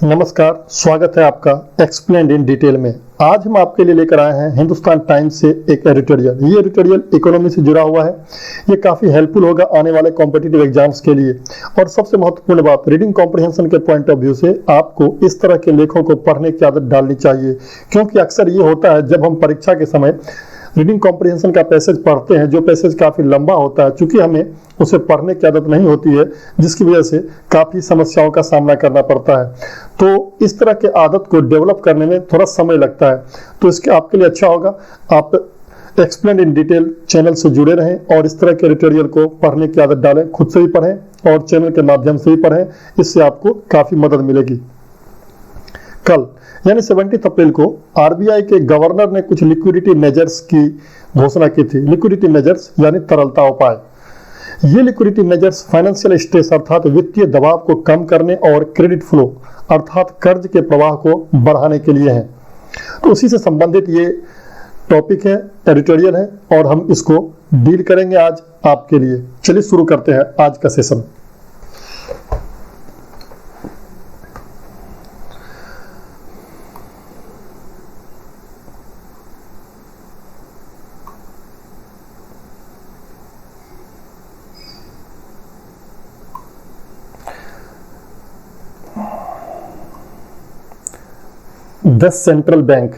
नमस्कार, स्वागत है आपका एक्सप्लेन्ड इन डिटेल में। आज हम आपके लिए लेकर आए हैं हिंदुस्तान टाइम्स से एक एडिटोरियल। ये एडिटोरियल इकोनॉमी से जुड़ा हुआ है। ये काफ़ी हेल्पफुल होगा आने वाले कॉम्पिटिटिव एग्जाम्स के लिए। और सबसे महत्वपूर्ण बात, रीडिंग कॉम्प्रिहेंशन के पॉइंट ऑफ व्यू से आपको इस तरह के लेखों को पढ़ने की आदत डालनी चाहिए, क्योंकि अक्सर ये होता है जब हम परीक्षा के समय रीडिंग कॉम्प्रिहेंशन का पैसेज पढ़ते हैं, जो पैसेज काफ़ी लंबा होता है, चूंकि हमें उसे पढ़ने की आदत नहीं होती है, जिसकी वजह से काफ़ी समस्याओं का सामना करना पड़ता है। तो इस तरह के आदत को डेवलप करने में थोड़ा समय लगता है, तो इसके आपके लिए अच्छा होगा आप एक्सप्लेन इन डिटेल चैनल से जुड़े रहें और इस तरह के एडिटोरियल को पढ़ने की आदत डालें। खुद से भी पढ़ें और चैनल के माध्यम से भी पढ़ें, इससे आपको काफ़ी मदद मिलेगी। कल यानी 17 अप्रैल को आरबीआई के गवर्नर ने कुछ लिक्विडिटी मेजर्स की घोषणा की थी। लिक्विडिटी मेजर्स यानी तरलता उपाय। ये लिक्विडिटी मेजर्स फाइनेंशियल स्ट्रेस अर्थात वित्तीय दबाव को कम करने और क्रेडिट फ्लो अर्थात कर्ज के प्रवाह को बढ़ाने के लिए हैं। तो उसी से संबंधित ये टॉपिक है, एडिटोरियल है, और हम इसको डील करेंगे आज आपके लिए। चलिए शुरू करते हैं आज का session. The central bank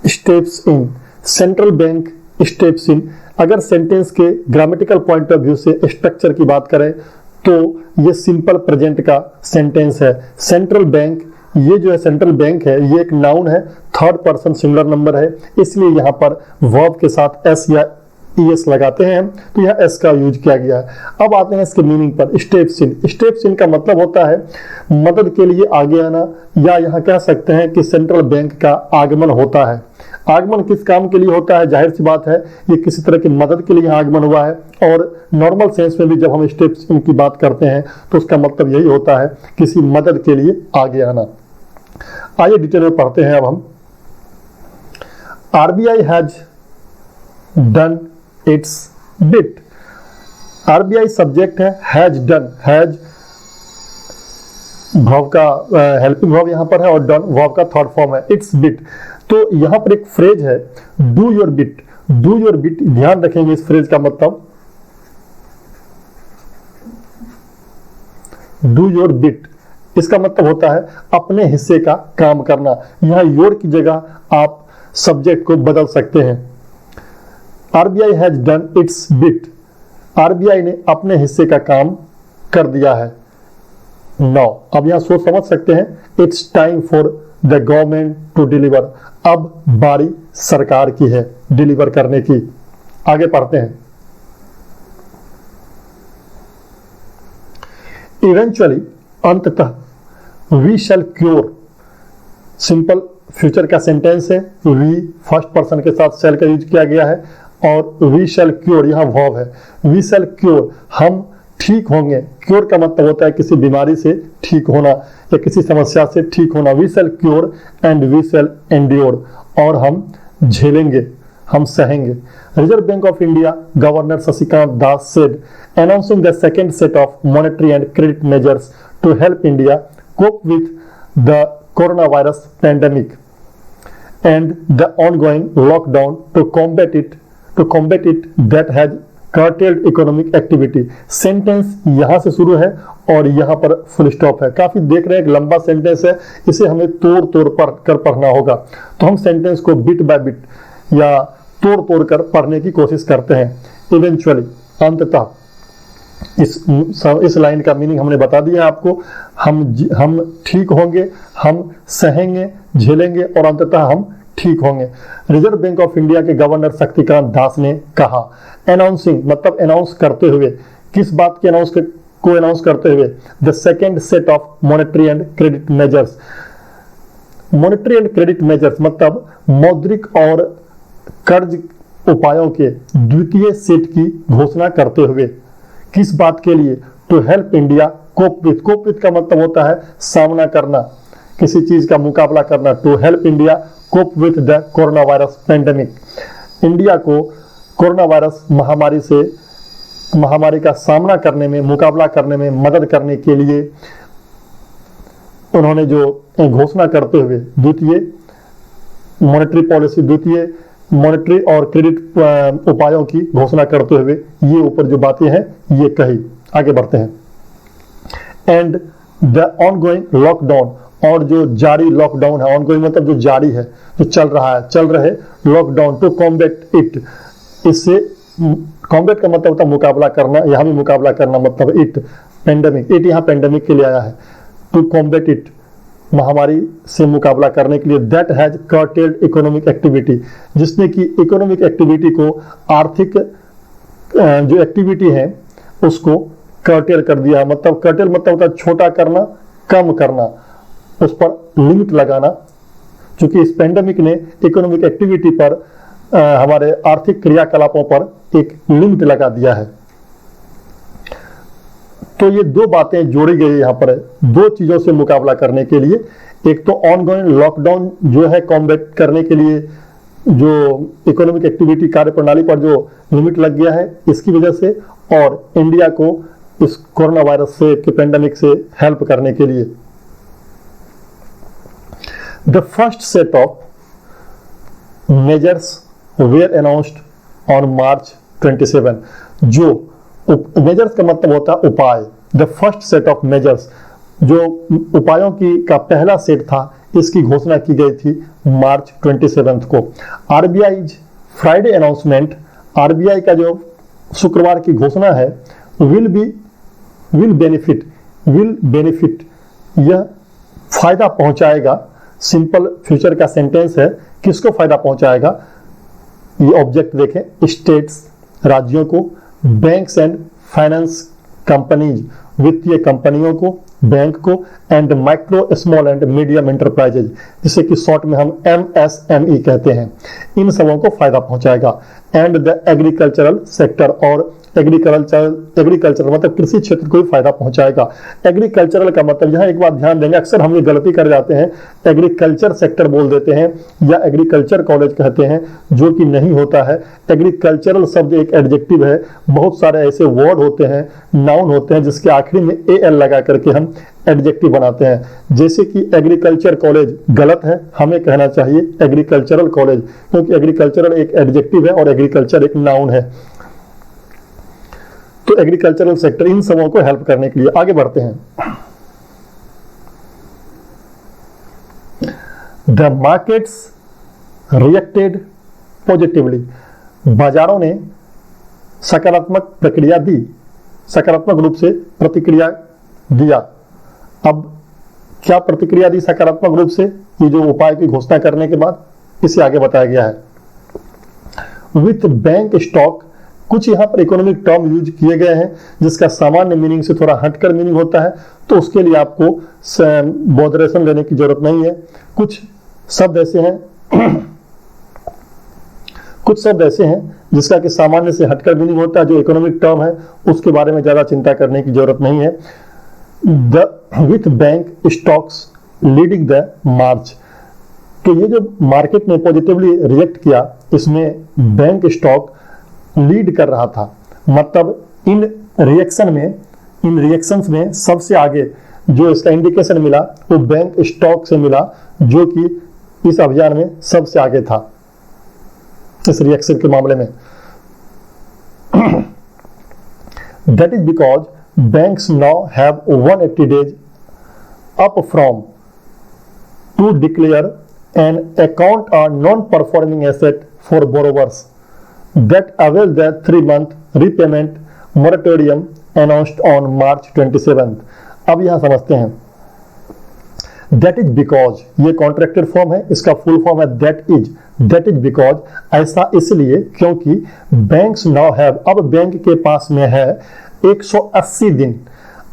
steps in। Central bank steps in. अगर सेंटेंस के ग्रामेटिकल पॉइंट ऑफ व्यू से स्ट्रक्चर की बात करें तो ये सिंपल प्रेजेंट का सेंटेंस है। सेंट्रल बैंक, ये जो है सेंट्रल बैंक है, ये एक नाउन है, थर्ड पर्सन सिंगुलर नंबर है, इसलिए यहाँ पर वर्ब के साथ एस या ईएस लगाते हैं, तो यह एस का यूज किया गया है। अब आते हैं इसके मीनिंग पर। Steps in. स्टेप्स इन का मतलब होता है मदद के लिए आगे आना, या यहाँ कह सकते हैं कि सेंट्रल बैंक का आगमन होता है। आगमन किस काम के लिए होता है? जाहिर सी बात है, ये किसी तरह की मदद के लिए यहाँ आगमन हुआ है। और नॉर्मल सेंस में भी जब हम स्टेप्स इन की बात करते हैं तो उसका मतलब यही होता है किसी मदद के लिए आगे आना। आइए डिटेल में पढ़ते हैं अब हम। RBI has done it's bit. RBI subject है, हैज डन। हैज वर्ब का हेल्पिंग वर्ब यहां पर है और डन वर्ब का थर्ड फॉर्म है। It's bit. तो यहां पर एक फ्रेज है, do your bit. Do your bit, ध्यान रखेंगे इस फ्रेज का मतलब। डू योर बिट, इसका मतलब होता है अपने हिस्से का काम करना। यहां योर की जगह आप सब्जेक्ट को बदल सकते हैं। RBI has done it's bit. RBI ने अपने हिस्से का काम कर दिया है। नाउ अब यहां सोच समझ सकते हैं, it's time for the government to deliver. अब बारी सरकार की है डिलीवर करने की। आगे पढ़ते हैं। इवेंचुअली, अंततः, we shall cure. Simple future का सेंटेंस है। वी फर्स्ट पर्सन के साथ शैल का यूज किया गया है और वी शैल क्योर यहाँ वर्ब है। वी शैल क्योर, हम ठीक होंगे। क्योर का मतलब होता है किसी बीमारी से ठीक होना या किसी समस्या से ठीक होना। We shall cure and we shall endure, और हम झेलेंगे, हम सहेंगे। Reserve bank of India governor Shashikant Das said, announcing the second set of monetary and credit measures to help India cope with the coronavirus pandemic and the ongoing lockdown to combat it that has curtailed economic activity। Sentence यहाँ से शुरू है और यहाँ पर full stop है। काफी देख रहे हैं, एक लंबा सेंटेंस है, इसे हमें तोड़ कर पढ़ना होगा। तो हम सेंटेंस को बिट बाय बिट या तोड़ कर पढ़ने की कोशिश करते हैं। इवेंचुअली, अंततः, इस लाइन का मीनिंग हमने बता दिया आपको। हम ठीक होंगे, हम सहेंगे, झेलेंगे और अंततः हम ठीक होंगे। रिजर्व बैंक ऑफ इंडिया के गवर्नर शक्तिकांत दास ने कहा। अनाउंसिंग मतलब अनाउंस करते हुए। किस बात की अनाउंस करते हुए? The second set of monetary and credit measures. Monetary and credit measures मतलब मौद्रिक और कर्ज उपायों के द्वितीय सेट की घोषणा करते हुए। किस बात के लिए? To help India cope with. Cope with का मतलब होता है सामना करना, किसी चीज का मुकाबला करना। To help India cope with the corona virus pandemic. India को कोरोना वायरस महामारी का सामना करने में, मुकाबला करने में मदद करने के लिए उन्होंने जो घोषणा करते हुए द्वितीय मॉनेटरी पॉलिसी, द्वितीय मॉनेटरी और क्रेडिट उपायों की घोषणा करते हुए ये ऊपर जो बातें हैं ये कही। आगे बढ़ते हैं। एंड द ऑनगोइंग लॉकडाउन, और जो जारी लॉकडाउन है, ऑनगोइंग मतलब जो जारी है, जो चल रहा है, चल रहे लॉकडाउन, टू कॉम्बैट इट, इससे कॉम्बैट का मतलब होता है मुकाबला करना, यहाँ भी मुकाबला करना मतलब इट, पेंडेमिक, इट यहाँ पेंडेमिक के लिए आया है, टू कॉम्बैट इट, महामारी से मुकाबला करने के लिए, that has curtailed economic activity, जिसने कि इकोनॉमिक एक्टिविटी को, आर्थिक जो एक्टिविटी है उसको कर्टेल कर दिया। मतलब कर्टेल मतलब होता है छोटा करना, कम करना, उस पर लिमिट लगाना, क्योंकि इस पेंडेमिक ने इकोनॉमिक एक्टिविटी पर हमारे आर्थिक क्रियाकलापों पर एक लिमिट लगा दिया है। तो ये दो बातें जोड़ी गई यहाँ पर, दो चीजों से मुकाबला करने के लिए, एक तो ऑनगोइंग लॉकडाउन जो है कॉम्बैट करने के लिए, जो इकोनॉमिक एक्टिविटी कार्यप्रणाली पर जो लिमिट लग गया है इसकी वजह से, और इंडिया को इस कोरोना वायरस से, के पेंडेमिक से हेल्प करने के लिए। The first set of measures were announced on March 27, जो मेजर्स का मतलब होता है उपाय, the first set of measures, जो उपायों की का पहला सेट था, इसकी घोषणा की गई थी मार्च 27 को। आरबीआई फ्राइडे अनाउंसमेंट, आरबीआई का जो शुक्रवार की घोषणा है, विल बेनिफिट, यह फायदा पहुंचाएगा, सिंपल फ्यूचर का सेंटेंस है, किसको फायदा पहुंचाएगा, ये ऑब्जेक्ट देखें, स्टेट्स, राज्यों को, बैंक्स एंड फाइनेंस कंपनीज, वित्तीय कंपनियों को, बैंक को, and micro small and medium enterprises, जिसे कि शॉर्ट में हम MSME कहते हैं, इन सबों को फायदा पहुंचाएगा। एंड द एग्रीकल्चरल सेक्टर, और एग्रीकल्चर मतलब कृषि क्षेत्र को भी फायदा पहुंचाएगा। एग्रीकल्चरल का मतलब, यहाँ एक बात ध्यान देंगे, अक्सर हम ये गलती कर जाते हैं, एग्रीकल्चर सेक्टर बोल देते हैं या एग्रीकल्चर कॉलेज कहते हैं, जो कि नहीं होता है। एग्रीकल्चरल शब्द एक एडजेक्टिव है, बहुत सारे ऐसे वर्ड होते हैं, नाउन होते हैं, जिसके आखिरी में AL लगा करके हम एडजेक्टिव बनाते हैं। जैसे कि एग्रीकल्चर कॉलेज गलत है, हमें कहना चाहिए एग्रीकल्चरल कॉलेज, क्योंकि एग्रीकल्चरल एक एडजेक्टिव है और एग्रीकल्चर एक नाउन है। तो एग्रीकल्चरल सेक्टर इन सबों को हेल्प करने के लिए। आगे बढ़ते हैं। द मार्केट्स रिएक्टेड पॉजिटिवली, बाजारों ने सकारात्मक प्रक्रिया दी, सकारात्मक रूप से प्रतिक्रिया दिया। अब क्या प्रतिक्रिया दी सकारात्मक रूप से, ये जो उपाय की घोषणा करने के बाद, इसे आगे बताया गया है। विथ बैंक स्टॉक, कुछ यहाँ पर इकोनॉमिक टर्म यूज किए गए हैं जिसका सामान्य मीनिंग से थोड़ा हटकर मीनिंग होता है, तो उसके लिए आपको बॉदरेशन लेने की जरूरत नहीं है। कुछ शब्द ऐसे हैं जिसका कि सामान्य से हटकर मीनिंग होता है, जो इकोनॉमिक टर्म है उसके बारे में ज्यादा चिंता करने की जरूरत नहीं है। With bank stocks leading the March, तो ये जो मार्केट ने पॉजिटिवली रिएक्ट किया, इसमें बैंक स्टॉक लीड कर रहा था। मतलब इन रिएक्शंस में सबसे आगे जो इसका इंडिकेशन मिला वो बैंक स्टॉक से मिला, जो कि इस अभियान में सबसे आगे था इस रिएक्शन के मामले में। That is because banks now have 180 days up from to declare an account or non performing asset for borrowers that avail the 3-month repayment moratorium announced on March 27th। अब यहां समझते हैं, that is because, ये contracted form है, इसका full form है that is because, ऐसा इसलिए क्योंकि बैंक्स नाउ हैव, अब बैंक के पास में है 180 दिन,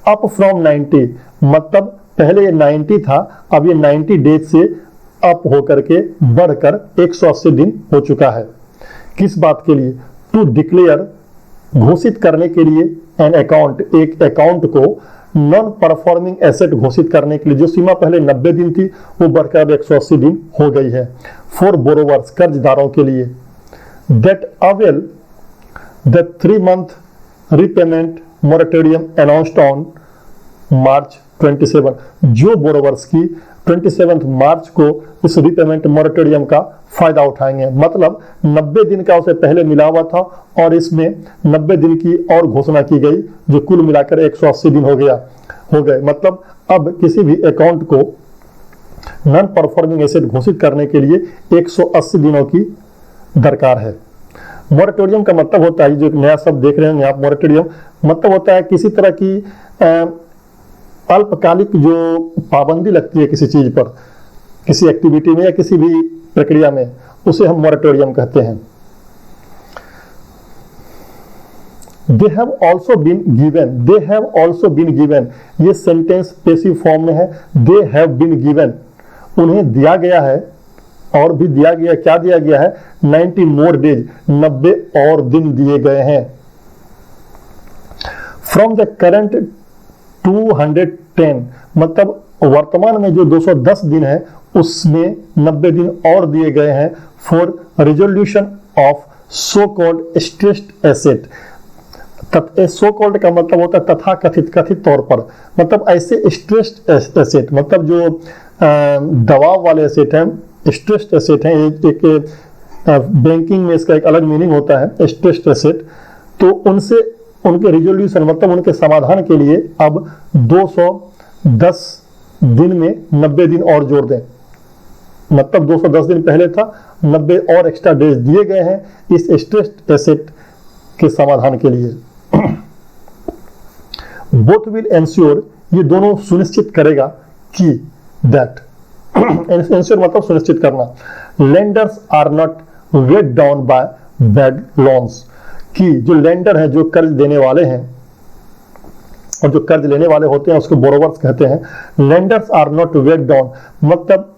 अप फ्रॉम 90, मतलब पहले ये 90 था, अब ये 90 डेज से अप होकर के बढ़कर 180 दिन हो चुका है। किस बात के लिए, टू डिक्लेयर, घोषित करने के लिए, एन अकाउंट, एक अकाउंट को नॉन परफॉर्मिंग एसेट घोषित करने के लिए, जो सीमा पहले 90 दिन थी वो बढ़कर अब 180 दिन हो गई है। फॉर बोरोवर्स, कर्जदारों के लिए, that avail the 3-month repayment moratorium announced on March 27, जो बोरोवर्स की 27 मार्च को इस रीपेमेंट मॉरेटोरियम का फायदा उठाएंगे। मतलब 90 दिन का उसे पहले मिला हुआ था और इसमें 90 दिन की और घोषणा की गई, जो कुल मिलाकर 180 दिन हो गए। मतलब अब किसी भी अकाउंट को नॉन परफॉर्मिंग एसेट घोषित करने के लिए 180 दिनों की दरकार है। मॉरेटोरियम का मतलब होता है, जो नया शब्द देख रहे हैं आप, मॉरेटोरियम मतलब होता है किसी तरह की अल्पकालिक जो पाबंदी लगती है किसी चीज पर, किसी एक्टिविटी में या किसी भी प्रक्रिया में, उसे हम मॉरेटोरियम कहते हैं। They have also been given, ये सेंटेंस पैसिव फॉर्म में है। They have been given, उन्हें दिया गया है, और भी दिया गया, क्या दिया गया है? 90 more days, 90 और दिन दिए गए हैं। From the current 210, मतलब वर्तमान में जो 210 दिन है उसमें 90 दिन और दिए गए हैं for resolution of so called stressed asset. So called का मतलब होता है तथा कथित, कथित तौर पर, मतलब ऐसे स्ट्रेस्ड एसेट, मतलब जो दबाव वाले एसेट हैं, स्ट्रेस्ड एसेट हैं। एक बैंकिंग में इसका एक अलग मीनिंग होता है स्ट्रेस्ड एसेट। तो उनसे उनके रिजोल्यूशन मतलब उनके समाधान के लिए अब 210 दिन में 90 दिन और जोड़ दें। मतलब 210 दिन पहले था, 90 और एक्स्ट्रा डेज दिए गए हैं इस स्ट्रेस्ड एसेट के समाधान के लिए। बोथ विल एंश्योर, ये दोनों सुनिश्चित करेगा कि दैट, एंश्योर मतलब सुनिश्चित करना, lenders are not weighed down by bad loans, कि जो लेंडर है, जो कर्ज देने वाले हैं और जो कर्ज लेने वाले होते हैं उसको बोरोवर्स कहते हैं। Lenders are not weighed down, मतलब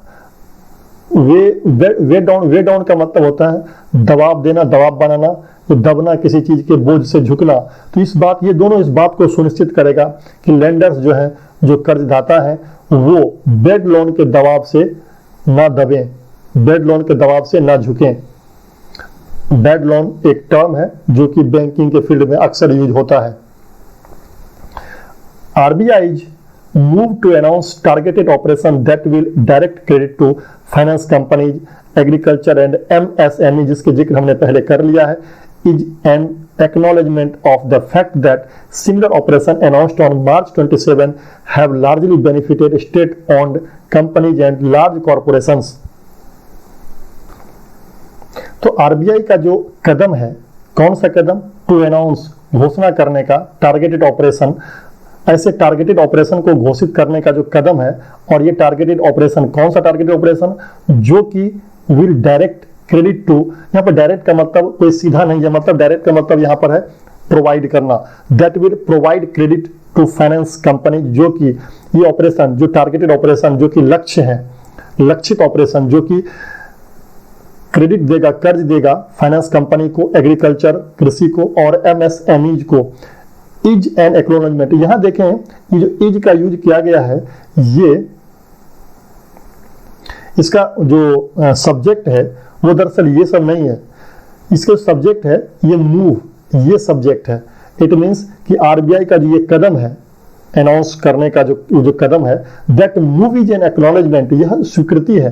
वे डाउन का मतलब होता है दबाव देना, दबाव बनाना, तो दबना, किसी चीज के बोझ से झुकना। तो ये दोनों इस बात को सुनिश्चित करेगा कि लेंडर्स जो है, जो कर्जदाता है, वो बैड लोन के दबाव से ना दबें, बैड लोन के दबाव से ना झुकें। बैड लोन एक टर्म है जो कि बैंकिंग के फील्ड में अक्सर यूज होता है। RBI move to announce targeted operation that will direct credit to finance companies, agriculture and MSME, जिसके जिक्र हमने पहले कर लिया है, is an acknowledgement of the fact that similar operation announced on March 27 have largely benefited state-owned companies and large corporations। तो RBI का जो कदम है, कौन सा कदम? टू अनाउंस, घोषणा करने का, टारगेटेड ऑपरेशन, ऐसे टारगेटेड ऑपरेशन को घोषित करने का जो कदम है। और ये टारगेटेड ऑपरेशन, कौन सा टारगेटेड ऑपरेशन? जो कि विल डायरेक्ट क्रेडिट टू, यहाँ पर डायरेक्ट का मतलब कोई सीधा नहीं है, मतलब डायरेक्ट का मतलब यहाँ पर है प्रोवाइड करना। That will provide credit to finance company, जो कि ये ऑपरेशन, जो टारगेटेड ऑपरेशन, जो कि लक्ष्य है, लक्षित ऑपरेशन, जो कि क्रेडिट देगा, कर्ज देगा फाइनेंस कंपनी को, एग्रीकल्चर, कृषि को और MSMEs को। इज एन एक्नॉलेजमेंट, यहां देखें ये जो इज का यूज किया गया है, ये इसका जो सब्जेक्ट है वो दरअसल ये सब नहीं है, इसका सब्जेक्ट है ये मूव, ये सब्जेक्ट है। इट मींस कि RBI का जो ये कदम है अनाउंस करने का, जो कदम है, that move is an acknowledgement, यह स्वीकृति है,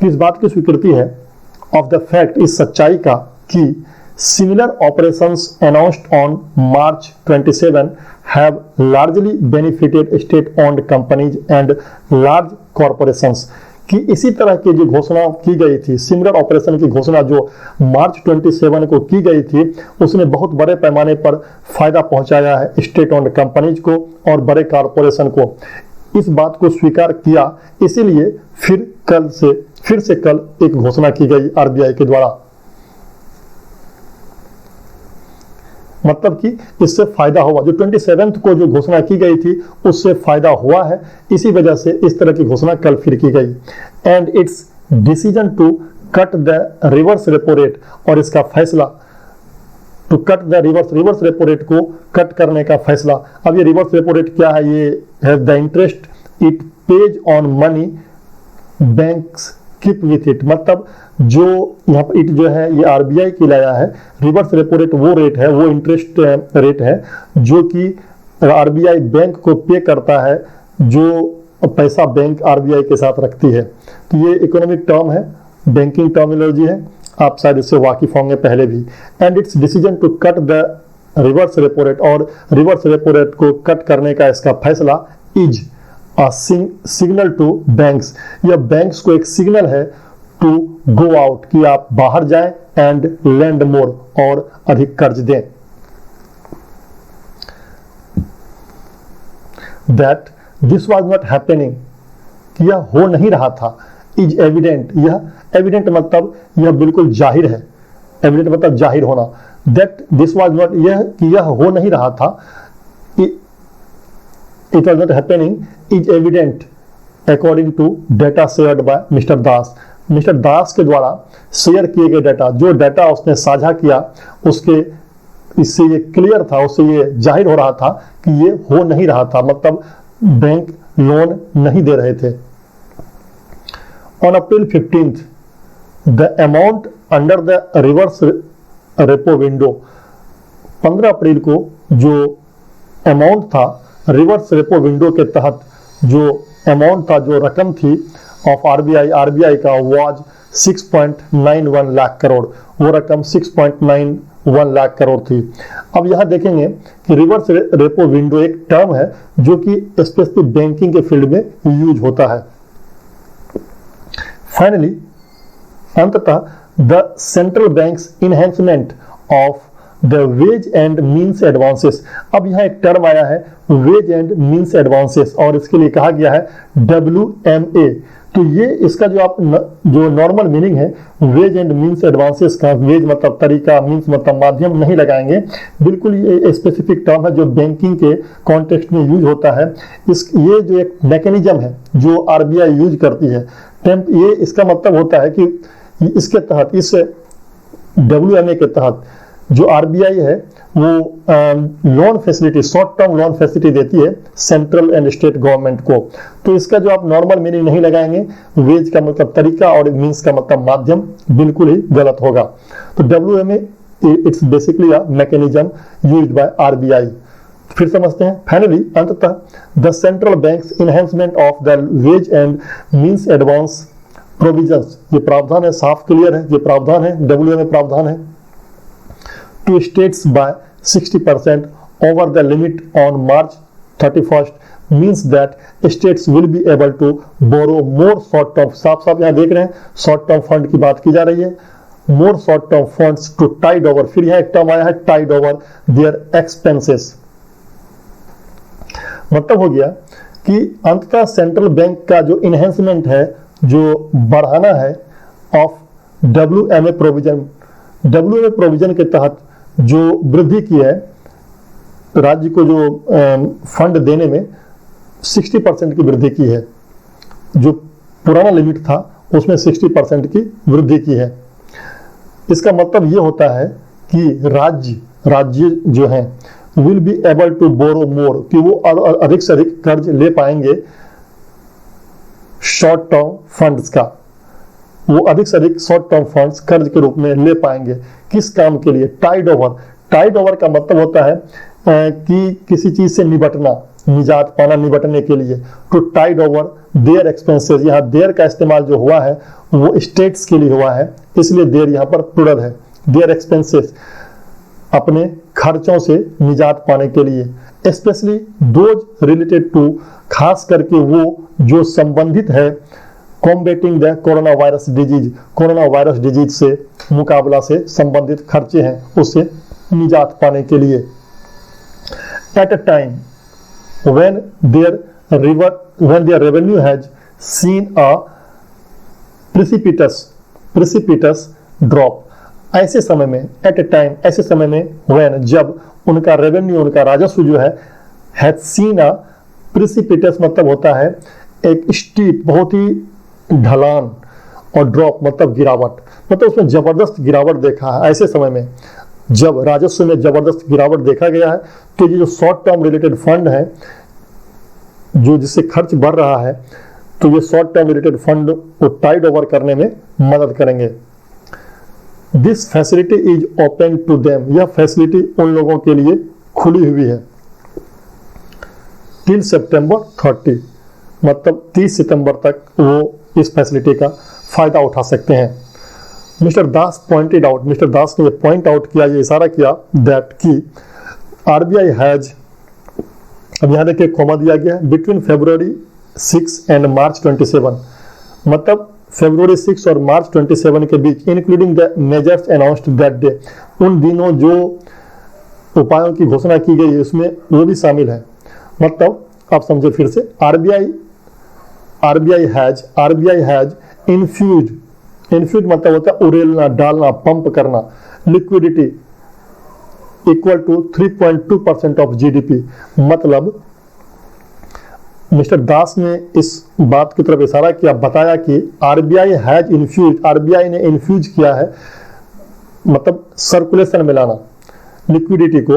किस बात की स्वीकृति है? ऑफ द फैक्ट, इस सच्चाई का कि similar operations announced on March 27 have largely benefited state-owned companies and large corporations, कि इसी तरह की जो घोषणा की गई थी, सिमिलर ऑपरेशन की घोषणा जो मार्च 27 को की गई थी, उसने बहुत बड़े पैमाने पर फायदा पहुंचाया है स्टेट ओन्ड कंपनीज को और बड़े कॉरपोरेशन को। इस बात को स्वीकार किया, इसीलिए फिर से कल एक घोषणा की गई RBI के द्वारा, मतलब कि इससे फायदा हुआ, जो 27 को जो घोषणा की गई थी उससे फायदा हुआ है, इसी वजह से इस तरह की घोषणा कल फिर की गई। And its decision to cut the reverse repo rate, और इसका फैसला to cut the reverse repo rate को कट करने का फैसला। अब ये रिवर्स रेपो रेट क्या है? ये है the interest it pays on money banks keep with it, मतलब जो यहाँ पर इट जो है ये RBI की लाया है। रिवर्स रेपो रेट वो रेट है, वो इंटरेस्ट रेट है जो कि आरबीआई बैंक को पे करता है जो पैसा बैंक आरबीआई के साथ रखती है। तो ये इकोनॉमिक टर्म है, बैंकिंग टर्मिनोलॉजी है, आप शायद इससे वाकिफ होंगे पहले भी। And its decision to cut the reverse repo rate, और रिवर्स रेपो रेट को कट करने का इसका फैसला इज सिग्नल टू बैंक्स, यह बैंक्स को एक सिग्नल है टू गो आउट, कि आप बाहर जाएं एंड लैंड मोर, और अधिक कर्ज दें। That this was not happening, यह हो नहीं रहा था। इज एविडेंट, यह एविडेंट मतलब यह बिल्कुल जाहिर है, एविडेंट मतलब जाहिर होना। दैट दिस वॉज नॉट, यह कि यह हो नहीं रहा था, it was not happening is evident according to data shared by mister Das. Mister Das के द्वारा शेयर किए गए डेटा, जो डेटा उसने साझा किया, उसके इससे ये क्लियर था, उससे ये जाहिर हो रहा था कि ये हो नहीं रहा था, मतलब बैंक लोन नहीं दे रहे थे। On April 15th, the amount under the reverse repo window, 15 अप्रैल को जो अमाउंट था रिवर्स रेपो विंडो के तहत, जो अमाउंट था, जो रकम थी ऑफ आरबीआई का वाज 6.91 लाख करोड़, वो रकम 6.91 लाख करोड़ थी। अब यहाँ देखेंगे कि रिवर्स रेपो विंडो एक टर्म है जो कि स्पेशली बैंकिंग के फील्ड में यूज होता है। फाइनली, अंततः the central banks enhancement of the ways and means advances, अब यहाँ एक टर्म आया है वेज एंड मीन्स एडवांसेस, और इसके लिए कहा गया है WMA। तो ये इसका जो नॉर्मल मीनिंग है वेज एंड मीन्स एडवांसेस का, वेज मतलब तरीका, मीन्स मतलब माध्यम नहीं लगाएंगे, बिल्कुल ये स्पेसिफिक टर्म है जो बैंकिंग के कॉन्टेक्स्ट में यूज होता है। ये जो एक मैकेनिज्म है जो आरबीआई यूज करती है, ये इसका मतलब होता है कि इसके तहत, इस WMA के तहत जो आरबीआई है वो loan facility, short term loan facility देती है सेंट्रल एंड स्टेट गवर्नमेंट को। तो इसका जो आप नॉर्मल मीनिंग नहीं लगाएंगे, वेज का मतलब तरीका और मीन्स का मतलब माध्यम, बिल्कुल ही गलत होगा। तो WMA it's basically a mechanism used by RBI. फिर समझते हैं। फाइनली, अंततः the central banks enhancement of the ways and means advance provisions, ये प्रावधान है, साफ क्लियर है, ये प्रावधान है, WMA प्रावधान है, to states by 60% over the limit on March 31st means that states will be able to borrow more short term, साफ साफ यहाँ देख रहे हैं शॉर्ट टर्म फंड की बात की जा रही है, more short term funds to tide over, फिर यहाँ एक टर्म आया है tide over their expenses। मतलब हो गया कि अंततः सेंट्रल बैंक का जो इनहेंसमेंट है, जो बढ़ाना है ऑफ WMA प्रोविजन के तहत जो वृद्धि की है, राज्य को जो फंड देने में 60% की वृद्धि की है, जो पुराना लिमिट था उसमें 60% की वृद्धि की है। इसका मतलब ये होता है कि राज्य जो हैं will be able to borrow more, कि वो अधिक से अधिक कर्ज ले पाएंगे शॉर्ट टर्म फंड्स का, वो अधिक से अधिक शॉर्ट टर्म फंड्स कर्ज के रूप में ले पाएंगे। किस काम के लिए? Tide over. टाइड ओवर का मतलब होता है कि किसी चीज से निबटना, निजात पाना, निबटने के लिए। To tide over their expenses, यहाँ देयर का इस्तेमाल जो हुआ है वो स्टेट्स के लिए हुआ है, इसलिए देयर यहाँ पर प्लुरल है। देयर एक्सपेंसेस, अपने खर्चों से निजात पाने के लिए। स्पेशली दोज रिलेटेड टू, खास करके वो जो संबंधित है combating the corona virus disease, corona virus disease से मुकाबला से संबंधित खर्चे हैं, उससे निजात पाने के लिए। At a time when their revenue has seen a precipitous drop, ऐसे समय में, एट अ टाइम ऐसे समय में, when जब उनका रेवेन्यू, उनका राजस्व जो है, has seen a precipitous मतलब होता है एक स्टीप, बहुत ही ढलान, और ड्रॉप मतलब गिरावट, मतलब उसमें जबरदस्त गिरावट देखा है। ऐसे समय में जब राजस्व में जबरदस्त गिरावट देखा गया है, तो ये जो शॉर्ट टर्म रिलेटेड फंड है, जो जिससे खर्च बढ़ रहा है, तो ये शॉर्ट टर्म रिलेटेड फंड को टाइड ओवर करने में मदद करेंगे। This facility is open to them, यह फैसिलिटी उन लोगों के लिए खुली हुई है। टिल सितंबर 30, मतलब 30 सितंबर तक वो इस फैसिलिटी का फायदा उठा सकते हैं। मिस्टर दास ने ये पॉइंट आउट किया, ये इशारा किया दैट कि आरबीआई हैज, अब यहाँ देखिए कॉमा दिया गया है, बिटवीन February 6 एंड March 27, मतलब February 6 और March 27 के बीच, including the measures announced that day, उन दिनों जो उपायों की घोषणा की गई है उसमें वो भी शामिल है। मतलब आप समझे फिर से, आरबीआई हैज इन्फ्यूज मतलब होता है उड़ेलना, डालना, पंप करना, liquidity equal to 3.2% of GDP. मतलब मिस्टर दास ने इस बात की तरफ इशारा किया, बताया कि आरबीआई ने इन्फ्यूज किया है, मतलब सर्कुलेशन में लाना लिक्विडिटी को,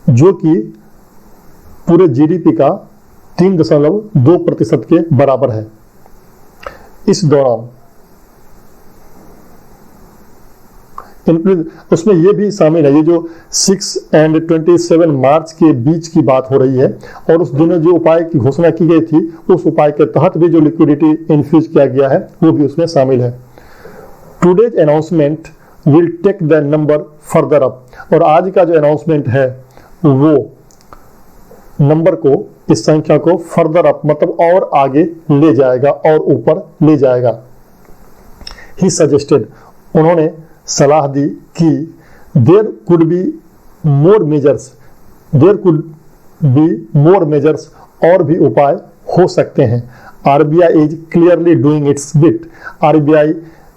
जो कि पूरे जीडीपी का 3.2% के बराबर है। इस दौरान उसमें ये भी शामिल है, ये जो 6 एंड 27 मार्च के बीच की बात हो रही है, और उस दिनों जो उपाय की घोषणा की गई थी, उस उपाय के तहत भी जो लिक्विडिटी इन्फ्यूज किया गया है वो भी उसमें शामिल है। Today's announcement will take the number further up, और आज का जो अनाउंसमेंट है वो नंबर को, इस संख्या को फर्दर अप मतलब और आगे ले जाएगा और ऊपर ले जाएगा। ही सजेस्टेड, उन्होंने सलाह दी कि there could be more measures, और भी उपाय हो सकते हैं। RBI is clearly doing its bit, RBI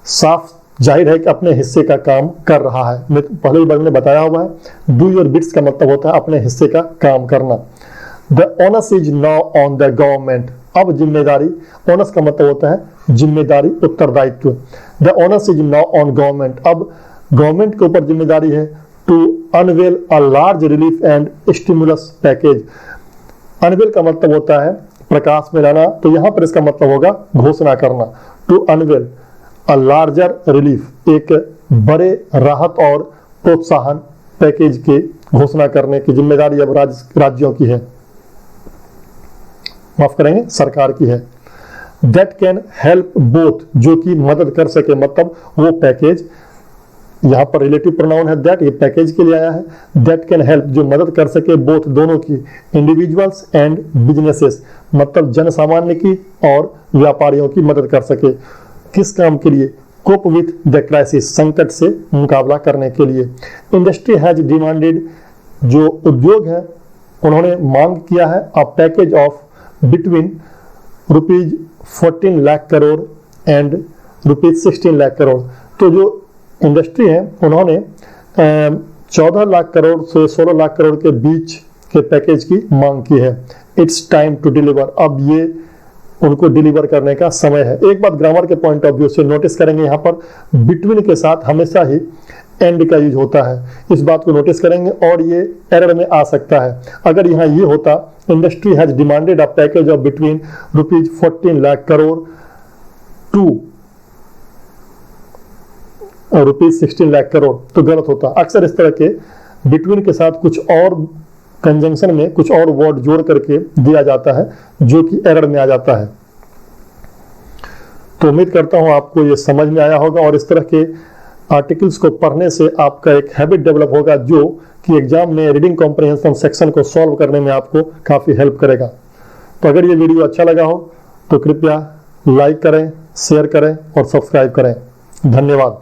साफ जाहिर है कि अपने हिस्से का काम कर रहा है। मैं पहले ही मैंने बताया हुआ है, डू योर बिट्स का मतलब होता है अपने हिस्से का काम करना। The onus is now on the government, अब जिम्मेदारी, ओनस का मतलब होता है जिम्मेदारी, उत्तरदायित्व। The onus is now on government, अब गवर्नमेंट के ऊपर जिम्मेदारी है to unveil a large relief and stimulus package. Unveil का मतलब होता है प्रकाश में लाना, तो यहां पर इसका मतलब होगा घोषणा करना। To unveil a larger relief, एक बड़े राहत और प्रोत्साहन पैकेज के घोषणा करने की जिम्मेदारी अब राज्यों की है, माफ करेंगे सरकार की है। दैट कैन हेल्प बोथ, जो कि मदद कर सके, मतलब वो पैकेज, यहाँ पर रिलेटिव प्रोनाउन है दैट, ये पैकेज के लिए आया है। दैट कैन हेल्प, जो मदद कर सके, बोथ दोनों की, इंडिविजुअल्स एंड बिजनेसेस, मतलब जन सामान्य की और व्यापारियों की मदद कर सके। किस काम के लिए? कोप विथ द क्राइसिस, संकट से मुकाबला करने के लिए। इंडस्ट्री हैज डिमांडेड, जो उद्योग है उन्होंने मांग किया है, अ package of between ₹14 lakh crore and ₹16 lakh crore. तो जो इंडस्ट्री है उन्होंने 14 लाख करोड़ से 16 लाख करोड़ के बीच के पैकेज की मांग की है। इट्स टाइम टू डिलीवर, अब ये उनको डिलीवर करने का समय है। एक बात ग्रामर के पॉइंट ऑफ व्यू से नोटिस करेंगे, यहाँ पर बिटवीन के साथ हमेशा ही एंड का यूज होता है, इस बात को नोटिस करेंगे, और ये एरर में आ सकता है। अगर यहाँ ये होता industry has demanded a package of between ₹14 lakh crore to ₹16 lakh crore, तो गलत होता। अक्सर इस तरह के बिटवीन के साथ कुछ और कंजंक्शन में कुछ और वर्ड जोड़ करके दिया जाता है, जो कि एरर में आ जाता है। तो उम्मीद करता हूं आपको ये समझ में आया होगा, और इस तरह के आर्टिकल्स को पढ़ने से आपका एक हैबिट डेवलप होगा, जो कि एग्जाम में रीडिंग कॉम्प्रिहेंशन सेक्शन को सॉल्व करने में आपको काफ़ी हेल्प करेगा। तो अगर ये वीडियो अच्छा लगा हो तो कृपया लाइक करें, शेयर करें और सब्सक्राइब करें। धन्यवाद।